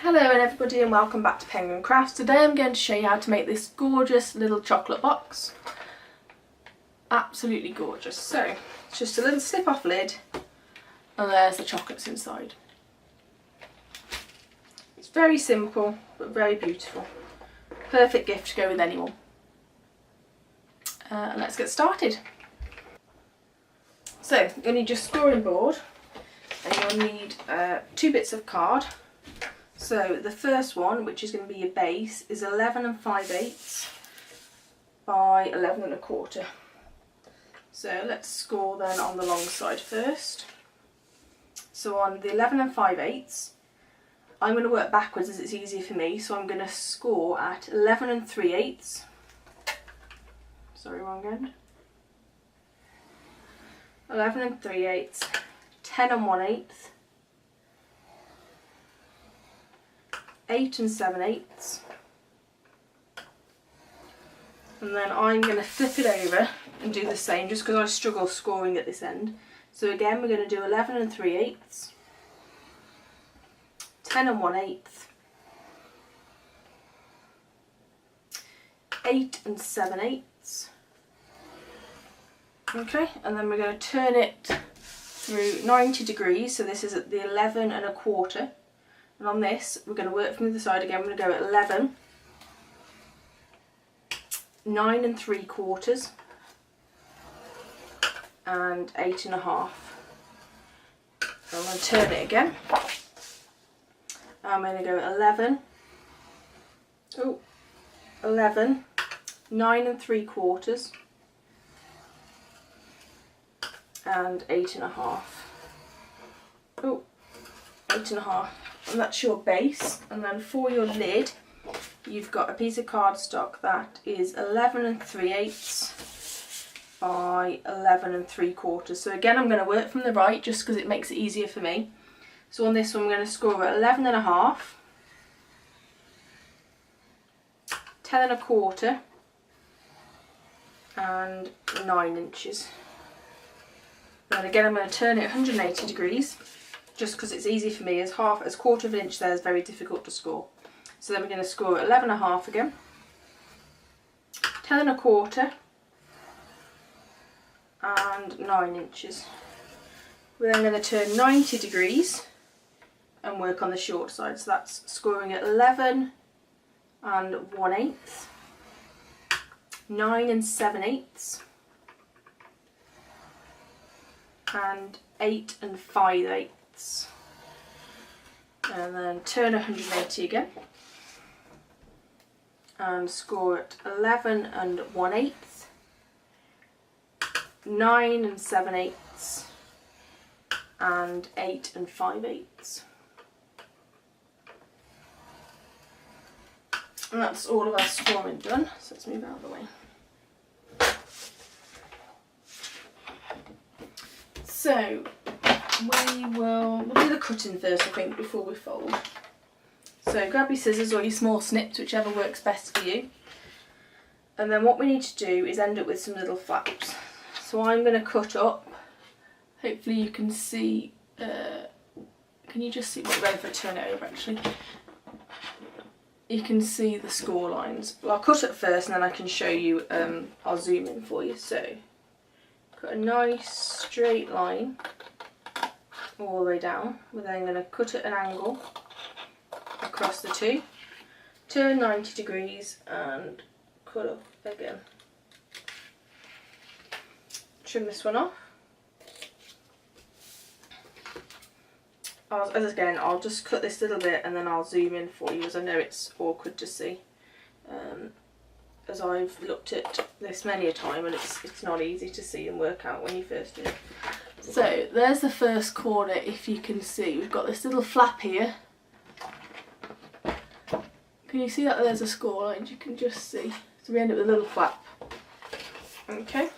Hello everybody and welcome back to Penguin Crafts. Today I'm going to show you how to make this gorgeous little chocolate box. Absolutely gorgeous. So it's just a little slip off lid and there's the chocolates inside. It's very simple but very beautiful. Perfect gift to go with anyone. And let's get started. So you'll need your scoring board and you'll need 2 bits of card. So the first one, which is going to be your base, is 11 5/8 by 11 1/4. So let's score then on the long side first. So on the 11 5/8, I'm going to work backwards as it's easier for me. So I'm going to score at 11 3/8. Sorry, wrong end. 11 3/8, 10 1/8. 8 7/8, and then I'm going to flip it over and do the same just because I struggle scoring at this end. So again we're going to do 11 3/8, 10 1/8, 8 7/8. Okay, and then we're going to turn it through 90 degrees, so this is at the 11 1/4. And on this, we're going to work from the other side again. We're going to go at 11, 9 3/4, and 8 1/2. I'm going to turn it again. I'm going to go at 11, 9 3/4, and 8 1/2. 8 1/2. And that's your base, and then for your lid you've got a piece of cardstock that is 11 3/8 by 11 3/4. So again I'm going to work from the right just because it makes it easier for me. So on this one we're going to score at 11 1/2, 10 1/4, and 9 inches. Then again I'm going to turn it 180 degrees. Just because it's easy for me, as 1/4 of an inch there is very difficult to score. So then we're going to score at 11 1/2 again, 10 1/4, and 9 inches. We're then going to turn 90 degrees and work on the short side. So that's scoring at 11 1/8, 9 7/8, and 8 5/8. And then turn 180 again and score at 11 1/8, 9 7/8, and 8 5/8. And that's all of our scoring done, so let's move out of the way. So we'll do the cutting first, I think, before we fold. So grab your scissors or your small snips, whichever works best for you. And then what we need to do is end up with some little flaps. So I'm going to cut up. Hopefully you can see, can you just see, well, if I turn it over actually, you can see the score lines. Well, I'll cut it first and then I can show you, I'll zoom in for you. So cut a nice straight line all the way down. We're then going to cut at an angle across the two, turn 90 degrees and cut up again. Trim this one off. Again, I'll just cut this little bit and then I'll zoom in for you, as I know it's awkward to see, as I've looked at this many a time and it's not easy to see and work out when you first do it. So there's the first corner, if you can see. We've got this little flap here. Can you see that there's a score line? You can just see. So we end up with a little flap. Okay.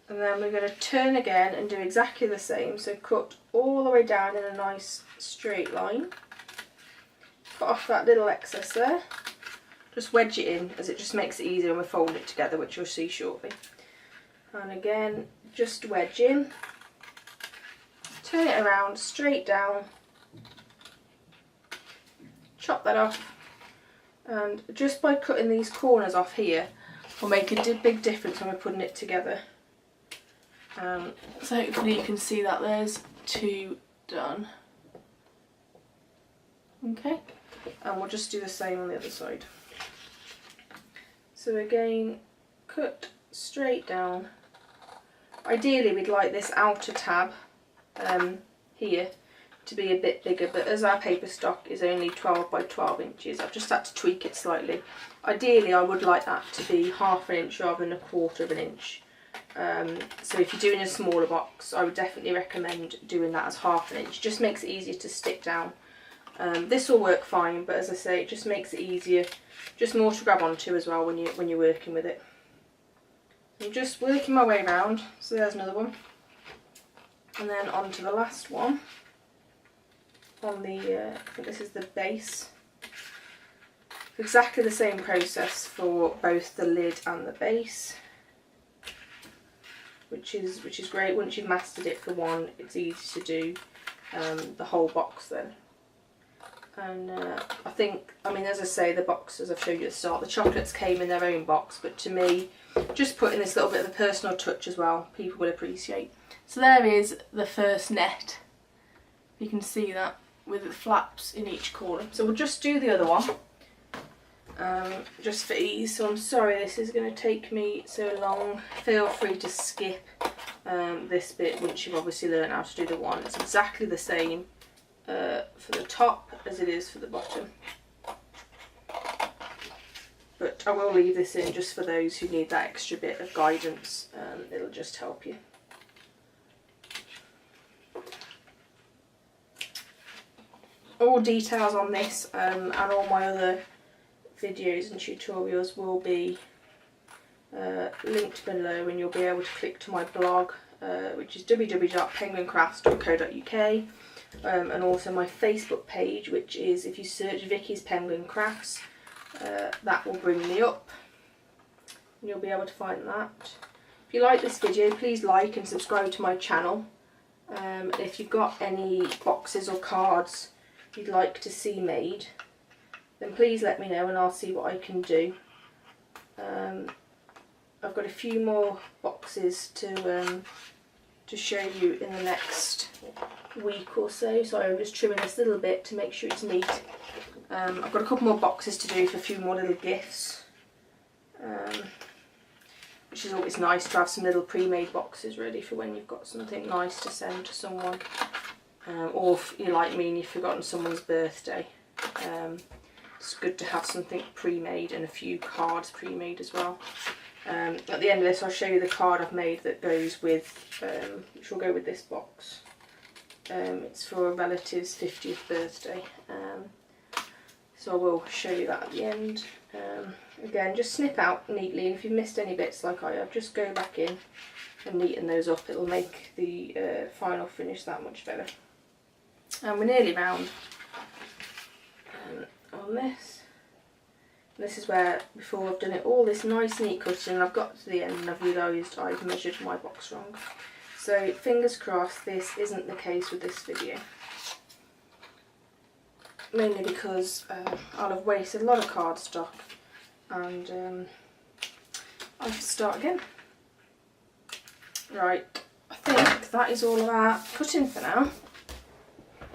And then we're going to turn again and do exactly the same. So cut all the way down in a nice straight line. Cut off that little excess there. Just wedge it in, as it just makes it easier when we fold it together, which you'll see shortly. And again, just wedge in, turn it around, straight down, chop that off, and just by cutting these corners off here will make a big difference when we're putting it together. So hopefully you can see that there's 2 done. Okay, and we'll just do the same on the other side. So again, cut straight down. Ideally we'd like this outer tab here to be a bit bigger, but as our paper stock is only 12 by 12 inches, I've just had to tweak it slightly. Ideally I would like that to be ½ an inch rather than ¼ of an inch. So if you're doing a smaller box, I would definitely recommend doing that as ½ an inch. Just makes it easier to stick down. This will work fine, but as I say, it just makes it easier, just more to grab onto as well when you're working with it. I'm just working my way around. So there's another one, and then on to the last one. On the, I think this is the base. Exactly the same process for both the lid and the base, which is great. Once you've mastered it for one, it's easy to do the whole box then. And I mean, as I say, the box, as I've showed you at the start, the chocolates came in their own box, but to me, just putting this little bit of a personal touch as well, people will appreciate. So there is the first net. You can see that with the flaps in each corner. So we'll just do the other one, just for ease. So I'm sorry this is going to take me so long. Feel free to skip this bit once you've obviously learned how to do the one. It's exactly the same for the top as it is for the bottom, but I will leave this in just for those who need that extra bit of guidance. It'll just help you. All details on this and all my other videos and tutorials will be linked below, and you'll be able to click to my blog, which is www.penguincrafts.co.uk. And also my Facebook page, which is, if you search Vicky's Penguin Crafts, that will bring me up and you'll be able to find that. If you like this video, please like and subscribe to my channel. If you've got any boxes or cards you'd like to see made, then please let me know and I'll see what I can do. I've got a few more boxes to show you in the next week or so. Sorry, I'm just trimming this little bit to make sure it's neat. I've got a couple more boxes to do for a few more little gifts, which is always nice to have some little pre-made boxes ready for when you've got something nice to send to someone, or if you're like me and you've forgotten someone's birthday. It's good to have something pre-made and a few cards pre-made as well. At the end of this I'll show you the card I've made that goes with, which will go with this box. It's for a relative's 50th birthday, so I will show you that at the end. Again, just snip out neatly, and if you've missed any bits like I have, just go back in and neaten those up. It'll make the final finish that much better. And we're nearly round on this. This is where, before I've done it all this nice neat cutting, and I've got to the end and I've realised I've measured my box wrong. So fingers crossed this isn't the case with this video. Mainly because I'll have wasted a lot of cardstock and I'll have to start again. Right, I think that is all of our cutting for now.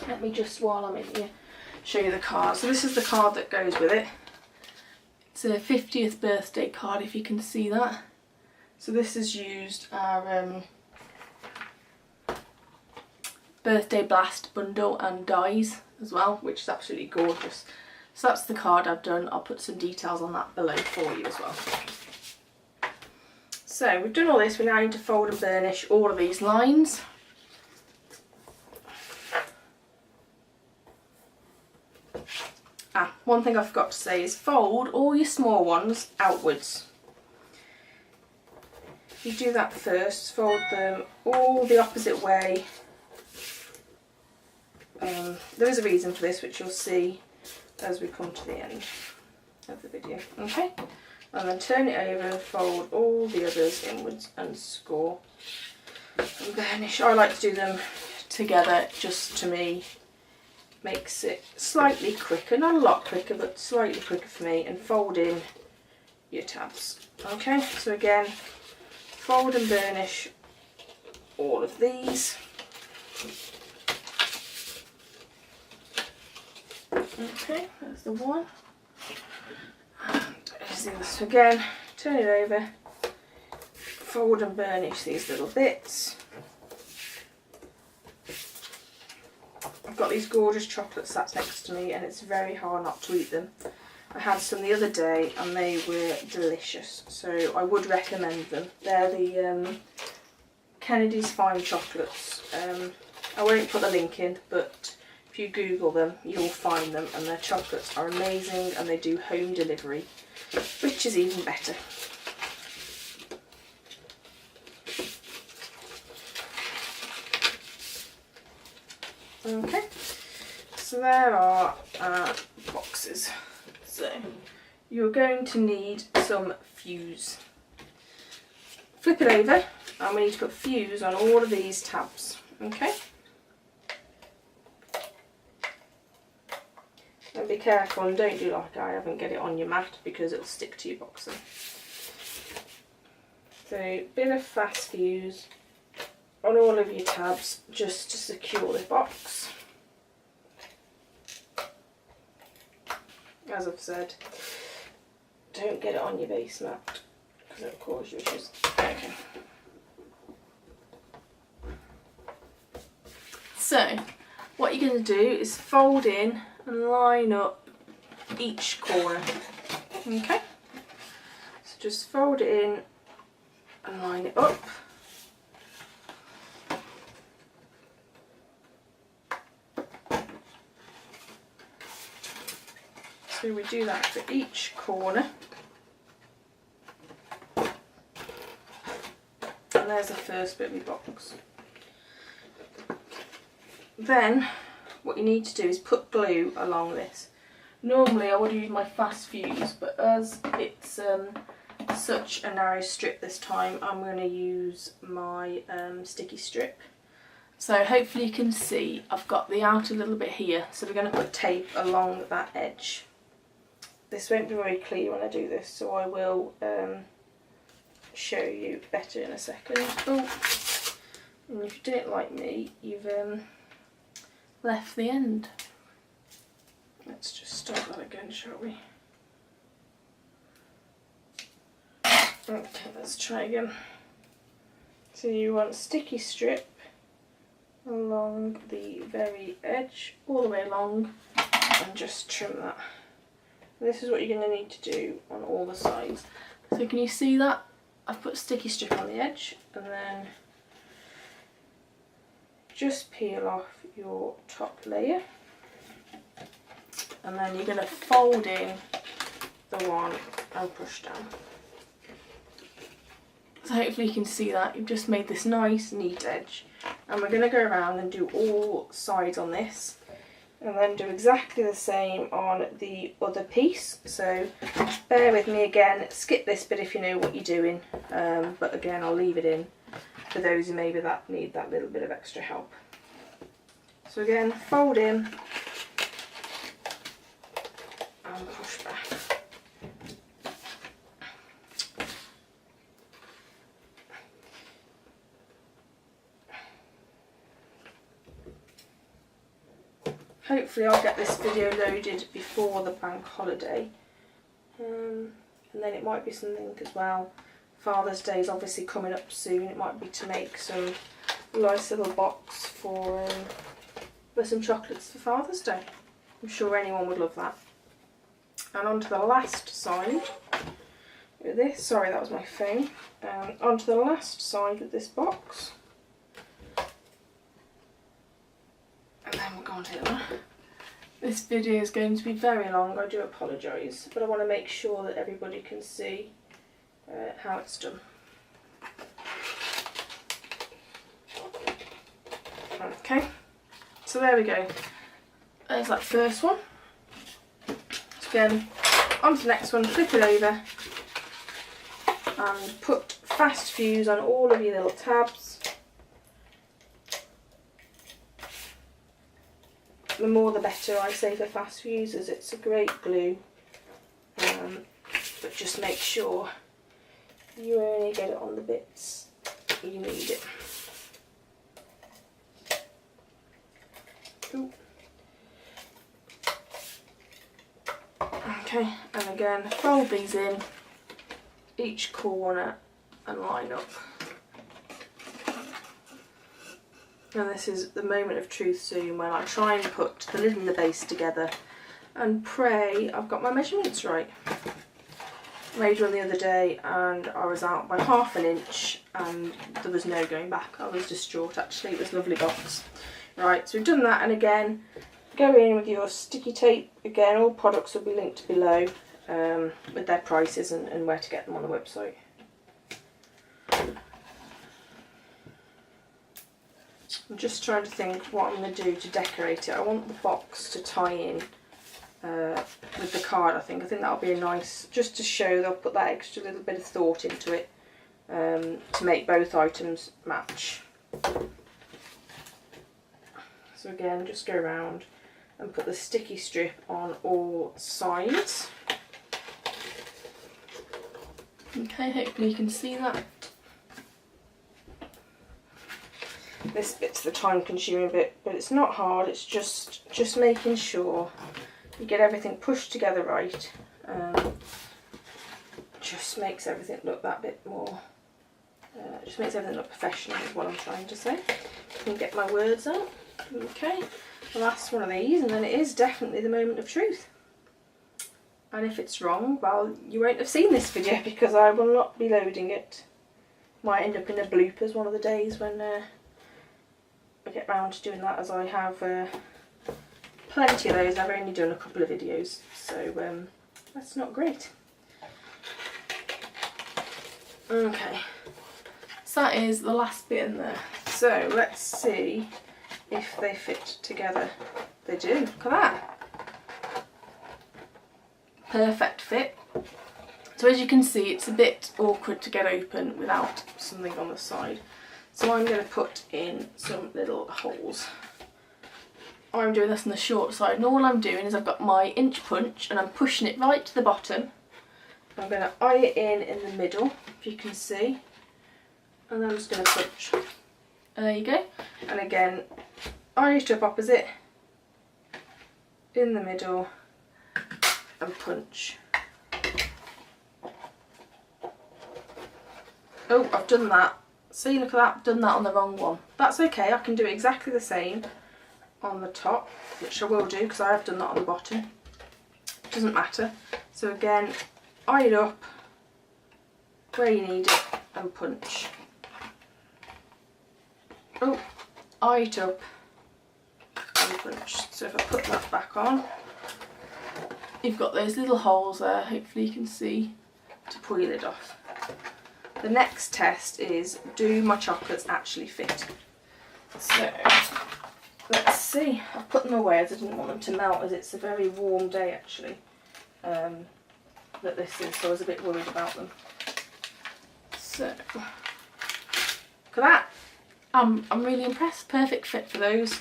Let me just, while I'm in here, show you the card. So this is the card that goes with it. It's a 50th birthday card, if you can see that. So this has used our birthday blast bundle and dies as well, which is absolutely gorgeous. So that's the card I've done. I'll put some details on that below for you as well. So we've done all this. We now need to fold and burnish all of these lines. One thing I forgot to say is fold all your small ones outwards. You do that first, fold them all the opposite way. There is a reason for this, which you'll see as we come to the end of the video. Okay, and then turn it over and fold all the others inwards and score and burnish. I like to do them together, just to me makes it slightly quicker, not a lot quicker, but slightly quicker for me, and fold in your tabs. Okay, so again, fold and burnish all of these. Okay, that's the one. And here's the other. So again, turn it over, fold and burnish these little bits. I've got these gorgeous chocolates sat next to me and it's very hard not to eat them. I had some the other day and they were delicious, so I would recommend them. They're the Kennedy's Fine Chocolates. I won't put the link in, but if you Google them you'll find them, and their chocolates are amazing and they do home delivery, which is even better. Okay, so there are our boxes. So you're going to need some fuse. Flip it over and we need to put fuse on all of these tabs. Okay, and be careful and don't do like I have and get it on your mat because it'll stick to your boxing. So bit of fast fuse on all of your tabs just to secure the box. As I've said, don't get it on your base mat because it'll cause you issues. Okay. So what you're going to do is fold in and line up each corner. Okay, so just fold it in and line it up. So we do that for each corner. And there's the first bit of your box. Then what you need to do is put glue along this. Normally I would use my fast fuse, but as it's such a narrow strip this time, I'm going to use my sticky strip. So hopefully you can see I've got the outer little bit here, so we're going to put tape along that edge. This won't be very clear when I do this, so I will show you better in a second. Oh, and if you do it like me, you've left the end. Let's just start that again, shall we? Okay, let's try again. So you want sticky strip along the very edge, all the way along, and just trim that. This is what you're going to need to do on all the sides. So can you see that? I've put sticky strip on the edge, and then just peel off your top layer, and then you're going to fold in the one and push down. So hopefully you can see that. You've just made this nice neat edge, and we're going to go around and do all sides on this, and then do exactly the same on the other piece. So bear with me again, skip this bit if you know what you're doing, but again I'll leave it in for those who maybe need that little bit of extra help. So again, fold in and push back. Hopefully I'll get this video loaded before the bank holiday, and then it might be something as well. Father's Day is obviously coming up soon. It might be to make some nice little box for some chocolates for Father's Day. I'm sure anyone would love that. And onto the last side with this. Sorry, that was my phone. Onto the last side of this box. And then we're going to the other. This video is going to be very long, I do apologise, but I want to make sure that everybody can see how it's done. Okay, so there we go. There's that first one. So again, on to the next one, flip it over and put fast fuse on all of your little tabs. the more the better, I say, for fast fuses. It's a great glue, but just make sure you only get it on the bits you need it. Ooh. Okay, and again, fold these in each corner and line up. And this is the moment of truth soon, when I try and put the lid and the base together and pray I've got my measurements right. I made one the other day and I was out by ½ an inch and there was no going back. I was distraught actually, it was a lovely box. Right, so we've done that, and again, go in with your sticky tape. Again, all products will be linked below with their prices and where to get them on the website. I'm just trying to think what I'm going to do to decorate it. I want the box to tie in with the card, I think. That'll be a nice, just to show they'll put that extra little bit of thought into it to make both items match. So again, just go around and put the sticky strip on all sides. Okay, hopefully you can see that. This bit's the time consuming bit, but it's not hard, it's just making sure you get everything pushed together right. Just makes everything look that bit more, just makes everything look professional is what I'm trying to say. Can get my words out. Okay, the last one of these, and then it is definitely the moment of truth. And if it's wrong, well, you won't have seen this video because I will not be loading it. Might end up in a bloopers one of the days when I get round to doing that, as I have plenty of those. I've only done a couple of videos, so that's not great. Okay, so that is the last bit in there. So let's see if they fit together. They do, look at that. Perfect fit. So as you can see, it's a bit awkward to get open without something on the side. So I'm going to put in some little holes. I'm doing this on the short side, and all I'm doing is I've got my inch punch and I'm pushing it right to the bottom. I'm going to eye it in the middle, if you can see, and then I'm just going to punch. And there you go. And again, eye it up opposite, in the middle, and punch. Oh, I've done that. See, look at that, I've done that on the wrong one. That's okay, I can do exactly the same on the top, which I will do because I have done that on the bottom. It doesn't matter. So again, eye it up where you need it and punch. Oh, eye it up and punch. So if I put that back on, you've got those little holes there, hopefully you can see, to pull your lid off. The next test is, do my chocolates actually fit? So let's see. I've put them away as I didn't want them to melt, as it's a very warm day actually that this is, so I was a bit worried about them. So look at that. I'm really impressed. Perfect fit for those.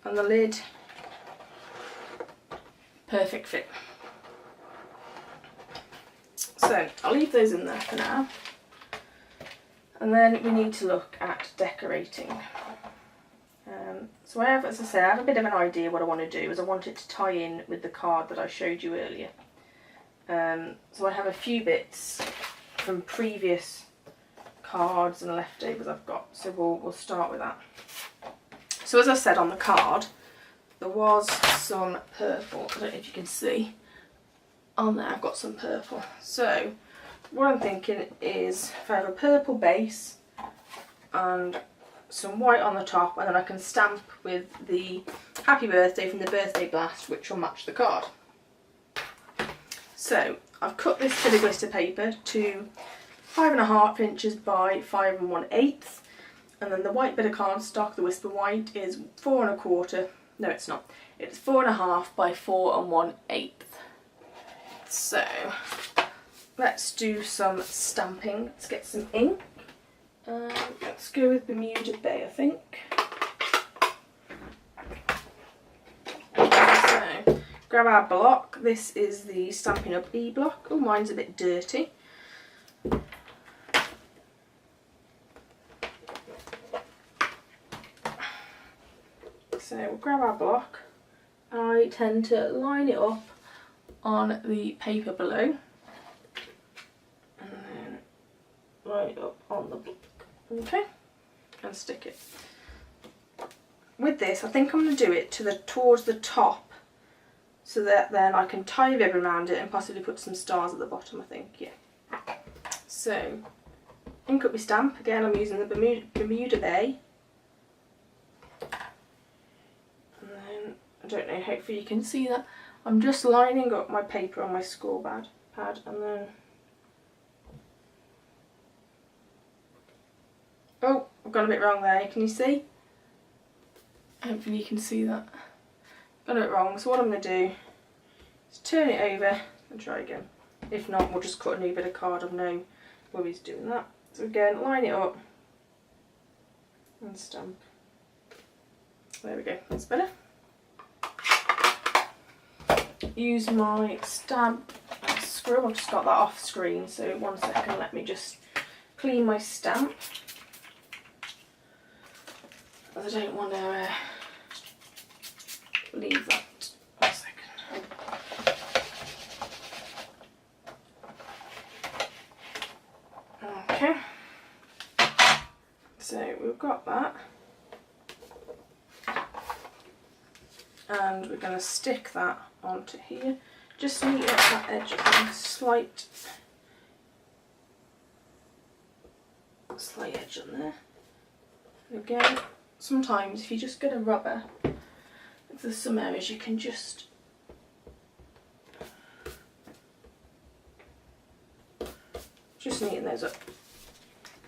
And the lid, perfect fit. So I'll leave those in there for now. And then we need to look at decorating. So I have, as I say, I have a bit of an idea what I want to do, is I want it to tie in with the card that I showed you earlier. So I have a few bits from previous cards and leftovers I've got, so we'll start with that. So as I said on the card, there was some purple. I don't know if you can see on there, I've got some purple. So what I'm thinking is, if I have a purple base and some white on the top, and then I can stamp with the happy birthday from the birthday blast, which will match the card. So I've cut this bit of glitter paper to 5.5 inches by 5 1/8, and then the white bit of cardstock, the Whisper White, is 4 1/4. No, it's not. It's 4.5 by 4 1/8. So let's do some stamping. Let's get some ink. Let's go with Bermuda Bay, I think. grab our block. This is the Stampin' Up E-block. Oh, mine's a bit dirty. So we'll grab our block. I tend to line it up on the paper below and then line it up on the block. Okay, and stick it. With this, I think I'm going to do it towards the top, so that then I can tie a ribbon around it and possibly put some stars at the bottom, I think, yeah. So, ink up my stamp. Again, I'm using the Bermuda Bay. And then, I don't know, hopefully you can see that. I'm just lining up my paper on my score pad and then... Oh, I've gone a bit wrong there, can you see? Hopefully you can see that. Got it wrong, so what I'm going to do is turn it over and try again. If not, we'll just cut a new bit of card. I've no worries doing that. So again, line it up and stamp. There we go, that's better. Use my stamp screw. I've just got that off screen, so 1 second, let me just clean my stamp. As I don't want to leave that. 1 second. Okay. So we've got that. And we're going to stick that onto here. Just neaten up that edge and a slight edge on there. Again, sometimes if you just get a rubber, if there's some areas you can just neaten those up.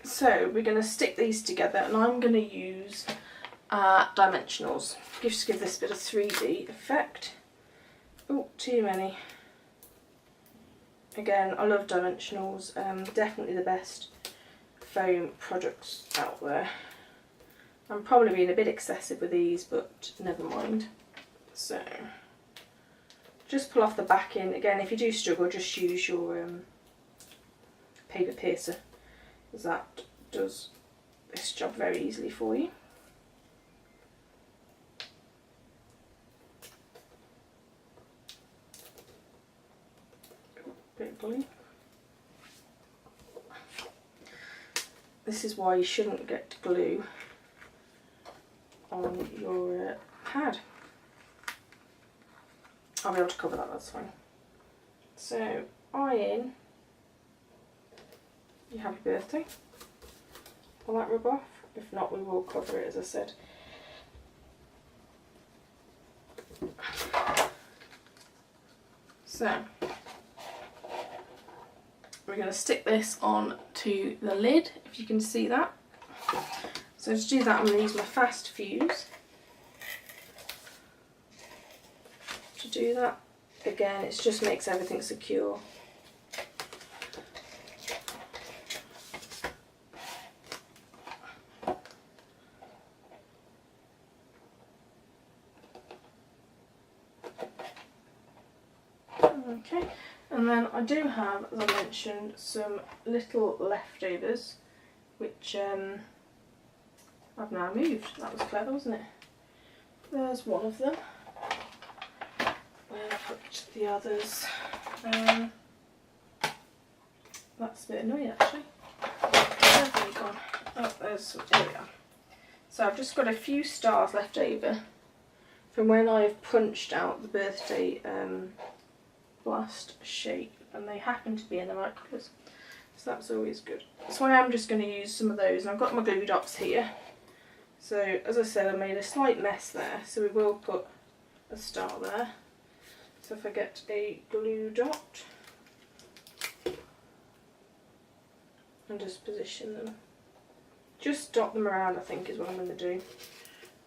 So we're going to stick these together, and I'm going to use dimensionals. Just give this bit of 3D effect. Oh, too many. Again, I love dimensionals. Definitely the best foam products out there. I'm probably being a bit excessive with these, but never mind. So, just pull off the backing. Again, if you do struggle, just use your paper piercer, because that does this job very easily for you. Bit of glue. This is why you shouldn't get glue on your pad. I'll be able to cover that, that's fine. So, iron your happy birthday. Will that rub off? If not, we will cover it, as I said. So, we're going to stick this on to the lid, if you can see that. So to do that, I'm going to use my fast fuse. To do that, again, it just makes everything secure. Okay, and then I do have, as I mentioned, some little leftovers, which I've now moved. That was clever, wasn't it? There's one of them. Where I put the others? That's a bit annoying, actually. Where have they gone? Oh, there's some. There we are. So I've just got a few stars left over from when I've punched out the birthday blast shape, and they happen to be in the right colours, so that's always good. So I am just going to use some of those, and I've got my glue dots here. So as I said, I made a slight mess there, so we will put a star there. So if I get a glue dot and just position them, just dot them around, I think is what I'm going to do.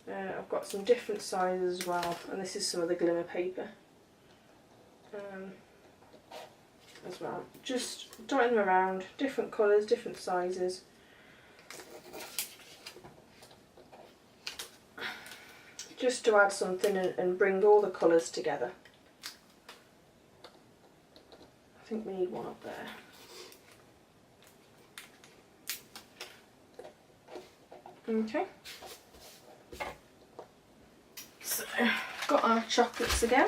I've got some different sizes as well, and this is some of the glimmer paper as well. Just dotting them around, different colours, different sizes. Just to add something and bring all the colours together. think we need one up there. Okay. So, got our chocolates again.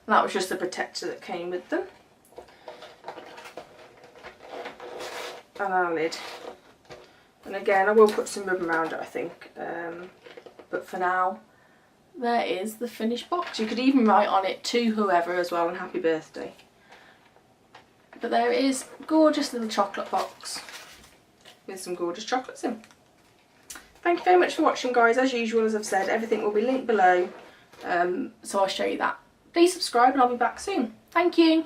And that was just the protector that came with them. And our lid. And again, I will put some ribbon around it, I think. But for now, there is the finished box. You could even write on it to whoever as well, and happy birthday. But there it is, gorgeous little chocolate box with some gorgeous chocolates in. Thank you very much for watching, guys. As usual, as I've said, everything will be linked below, so I'll show you that. Please subscribe and I'll be back soon. Thank you.